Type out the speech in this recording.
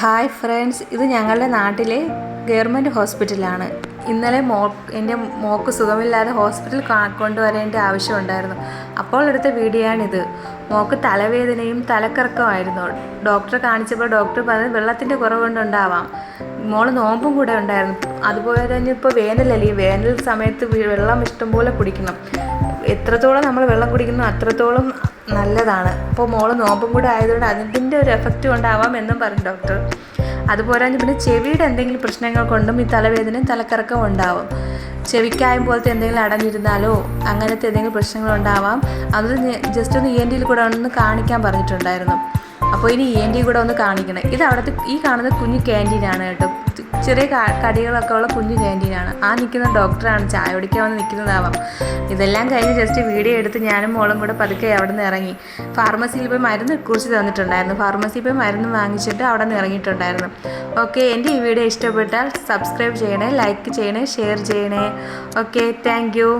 Hi friends, ഇത് ഞങ്ങളുടെ നാട്ടിലെ ഗവൺമെൻറ് ഹോസ്പിറ്റലാണ്. ഇന്നലെ എൻ്റെ മോൾക്ക് സുഖമില്ലാതെ ഹോസ്പിറ്റലിൽ കൊണ്ടുവരേണ്ട ആവശ്യമുണ്ടായിരുന്നു. അപ്പോൾ എടുത്ത വീഡിയോ ആണിത്. മോൾക്ക് തലവേദനയും തലക്കറക്കമായിരുന്നു. ഡോക്ടറെ കാണിച്ചപ്പോൾ ഡോക്ടർ പറഞ്ഞത് വെള്ളത്തിൻ്റെ കുറവ് കൊണ്ടുണ്ടാവാം. മോള് നോമ്പും കൂടെ ഉണ്ടായിരുന്നു. അതുപോലെ തന്നെ ഇപ്പോൾ വേനലല്ലേ, ഈ വേനൽ സമയത്ത് വെള്ളം ഇഷ്ടംപോലെ കുടിക്കണം. എത്രത്തോളം നമ്മൾ വെള്ളം കുടിക്കുന്നു അത്രത്തോളം നല്ലതാണ്. അപ്പോൾ മോള് നോമ്പും കൂടെ ആയതുകൊണ്ട് അതിൻ്റെ ഒരു എഫക്റ്റ് കൊണ്ടാവാം എന്നും പറഞ്ഞു ഡോക്ടർ. അതുപോലെ തന്നെ പിന്നെ ചെവിയുടെ എന്തെങ്കിലും പ്രശ്നങ്ങൾ കൊണ്ടും ഈ തലവേദനയും തലക്കറക്കം ഉണ്ടാവും. ചെവിക്കായം പോലത്തെ എന്തെങ്കിലും അടഞ്ഞിരുന്നാലോ അങ്ങനത്തെ എന്തെങ്കിലും പ്രശ്നങ്ങളുണ്ടാവാം. അത് ജസ്റ്റ് ഒന്ന് ENT കൂടെ ഒന്ന് കാണിക്കാൻ പറഞ്ഞിട്ടുണ്ടായിരുന്നു. അപ്പോൾ ഇനി ENT കൂടെ ഒന്ന് കാണിക്കണം. ഇത് അവിടുത്തെ ഈ കാണുന്ന കുഞ്ഞു ക്യാൻറ്റീനാണ് കേട്ടോ. ചെറിയ കടികളൊക്കെ ഉള്ള കുഞ്ഞു ക്യാൻറ്റീനാണ്. ആ നിൽക്കുന്ന ഡോക്ടറാണ്, ചായ കുടിക്കാൻ വന്ന് നിൽക്കുന്നതാവാം. ഇതെല്ലാം കഴിഞ്ഞ് ജസ്റ്റ് വീഡിയോ എടുത്ത് ഞാനും മോളും കൂടെ പതുക്കെ അവിടെ നിന്ന് ഇറങ്ങി. ഫാർമസിയിൽ പോയി മരുന്ന് കുറിച്ച് തന്നിട്ടുണ്ടായിരുന്നു. ഫാർമസിയിൽ പോയി മരുന്ന് വാങ്ങിച്ചിട്ട് അവിടെ നിന്ന് ഇറങ്ങിയിട്ടുണ്ടായിരുന്നു. ഓക്കെ, എൻ്റെ ഈ വീഡിയോ ഇഷ്ടപ്പെട്ടാൽ സബ്സ്ക്രൈബ് ചെയ്യണേ, ലൈക്ക് ചെയ്യണേ, ഷെയർ ചെയ്യണേ. Okay, thank you.